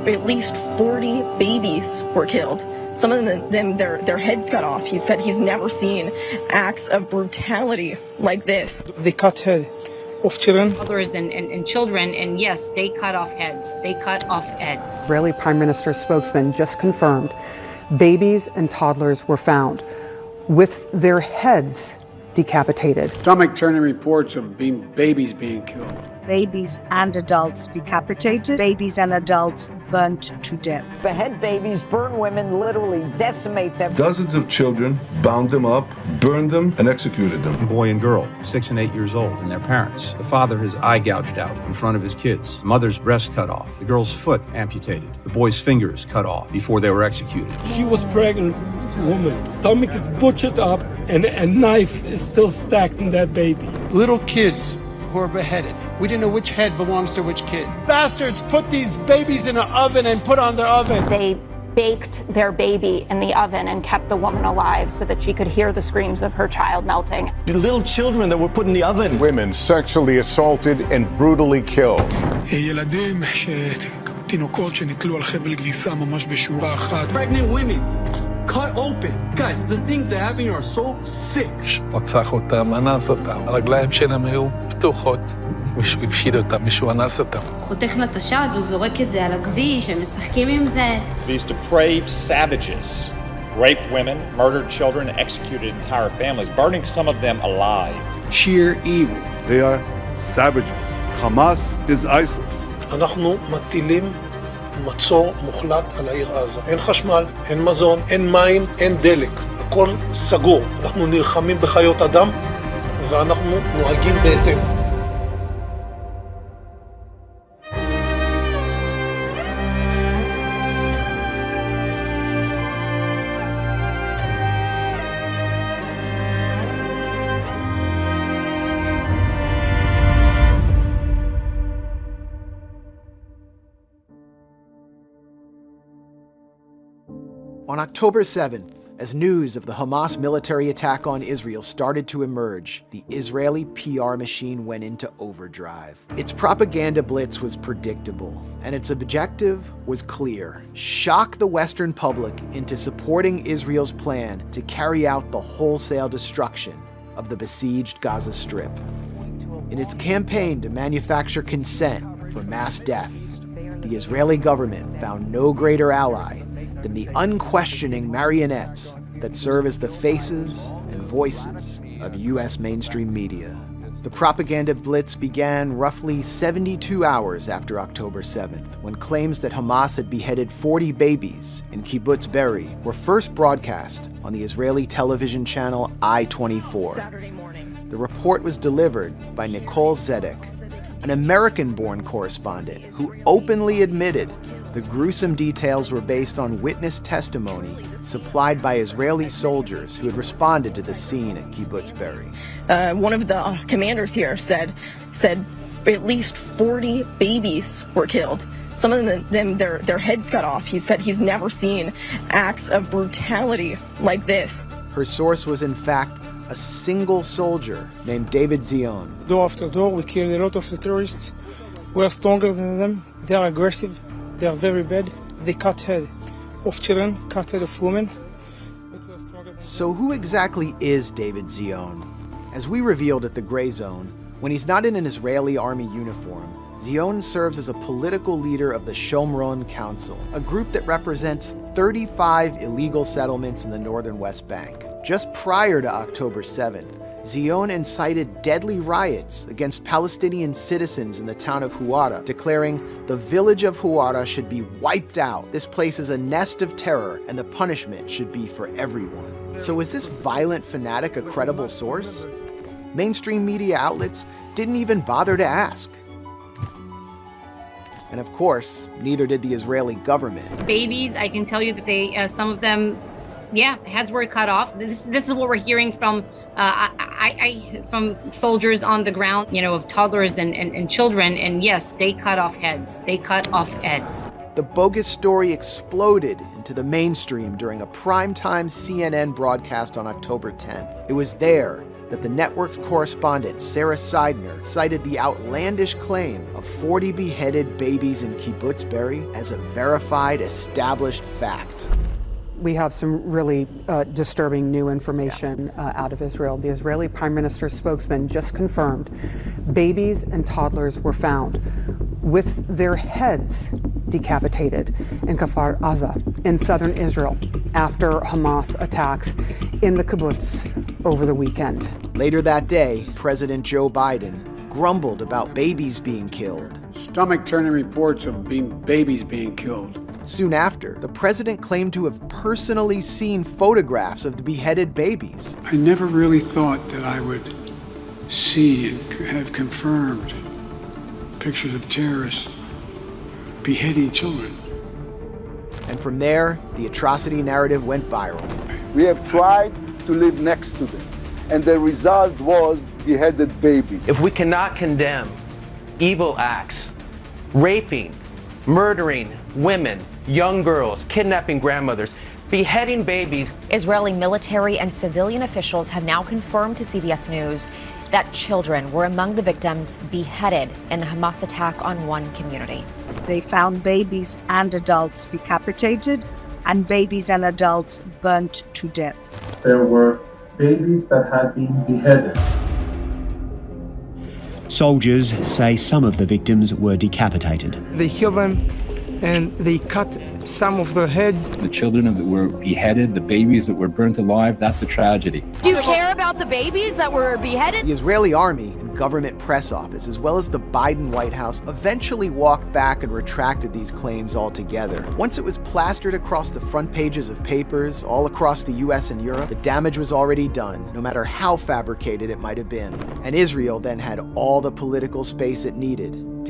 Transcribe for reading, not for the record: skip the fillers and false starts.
at least 40 babies were killed. Some of them their heads cut off. He said he's never seen acts of brutality like this. They cut head of children. Mothers and children, and yes, they cut off heads. They cut off heads. Israeli Prime Minister's spokesman just confirmed babies and toddlers were found with their heads decapitated. Stomach-turning reports of babies being killed. Babies and adults decapitated, babies and adults burnt to death. Behead babies, burn women, literally decimate them. Dozens of children bound them up, burned them, and executed them. A boy and girl, 6 and 8 years old, and their parents. The father, his eye gouged out in front of his kids. The mother's breast cut off. The girl's foot amputated. The boy's fingers cut off before they were executed. She was pregnant woman. Stomach is butchered up, and a knife is still stacked in that baby. Little kids who are beheaded. We didn't know which head belongs to which kid. Bastards put these babies in an oven and put on their oven. They baked their baby in the oven and kept the woman alive so that she could hear the screams of her child melting. The little children that were put in the oven. Women sexually assaulted and brutally killed. Pregnant women cut open. Guys, the things that happen are so sick. רצח אותם, אנס אותם, הרגליים שלהם היו פתוחות. מישהו הפשיט אותם, מישהו אנס אותם. חותך לה את השד, הוא זורק את זה על הכביש, הם משחקים עם זה. These depraved savages raped women, murdered children, executed entire families, burning some of them alive. Sheer evil. They are savages. Hamas is ISIS. אנחנו מטילים מצור מוחלט על העיר עזה. אין חשמל, אין מזון, אין מים, אין דלק. הכל סגור. אנחנו נלחמים בחיות אדם ואנחנו נוהגים בהתאם. On October 7th, as news of the Hamas military attack on Israel started to emerge, the Israeli PR machine went into overdrive. Its propaganda blitz was predictable, and its objective was clear: shock the Western public into supporting Israel's plan to carry out the wholesale destruction of the besieged Gaza Strip. In its campaign to manufacture consent for mass death, the Israeli government found no greater ally than the unquestioning marionettes that serve as the faces and voices of U.S. mainstream media. The propaganda blitz began roughly 72 hours after October 7th, when claims that Hamas had beheaded 40 babies in Kibbutz Be'eri were first broadcast on the Israeli television channel I-24. The report was delivered by Nicole Zedek, an American-born correspondent who openly admitted the gruesome details were based on witness testimony supplied by Israeli soldiers who had responded to the scene at Kibbutz Be'eri. One of the commanders here said at least 40 babies were killed. Some of them their heads cut off. He said he's never seen acts of brutality like this. Her source was in fact a single soldier named David Zion. Door after door, we killed a lot of the terrorists. We are stronger than them. They are aggressive. They are very bad. They cut head of children, cut head of women. So who exactly is David Zion? As we revealed at the Gray Zone, when he's not in an Israeli army uniform, Zion serves as a political leader of the Shomron Council, a group that represents 35 illegal settlements in the northern West Bank. Just prior to October 7th, Zion incited deadly riots against Palestinian citizens in the town of Huwara, declaring the village of Huwara should be wiped out. This place is a nest of terror, and the punishment should be for everyone. So is this violent fanatic a credible source? Mainstream media outlets didn't even bother to ask. And of course, neither did the Israeli government. Babies, I can tell you that they, some of them, heads were cut off. This is what we're hearing from from soldiers on the ground, of toddlers and children. And yes, they cut off heads. They cut off heads. The bogus story exploded into the mainstream during a primetime CNN broadcast on October 10th. It was there that the network's correspondent, Sarah Seidner, cited the outlandish claim of 40 beheaded babies in Kibbutz Be'eri as a verified, established fact. We have some really disturbing new information out of Israel. The Israeli Prime Minister's spokesman just confirmed babies and toddlers were found with their heads decapitated in Kfar Aza in southern Israel after Hamas attacks in the kibbutz over the weekend. Later that day, President Joe Biden grumbled about babies being killed. Stomach-turning reports of babies being killed. Soon after, the president claimed to have personally seen photographs of the beheaded babies. I never really thought that I would see and have confirmed pictures of terrorists beheading children. And from there, the atrocity narrative went viral. We have tried to live next to them, and the result was beheaded babies. If we cannot condemn evil acts, raping, murdering women, young girls, kidnapping grandmothers, beheading babies. Israeli military and civilian officials have now confirmed to CBS News that children were among the victims beheaded in the Hamas attack on one community. They found babies and adults decapitated and babies and adults burnt to death. There were babies that had been beheaded. Soldiers say some of the victims were decapitated. They killed them and they cut some of their heads. The children that were beheaded, the babies that were burnt alive, that's a tragedy. Do you care about the babies that were beheaded? The Israeli army and government press office, as well as the Biden White House, eventually walked back and retracted these claims altogether. Once it was plastered across the front pages of papers all across the US and Europe, the damage was already done, no matter how fabricated it might have been. And Israel then had all the political space it needed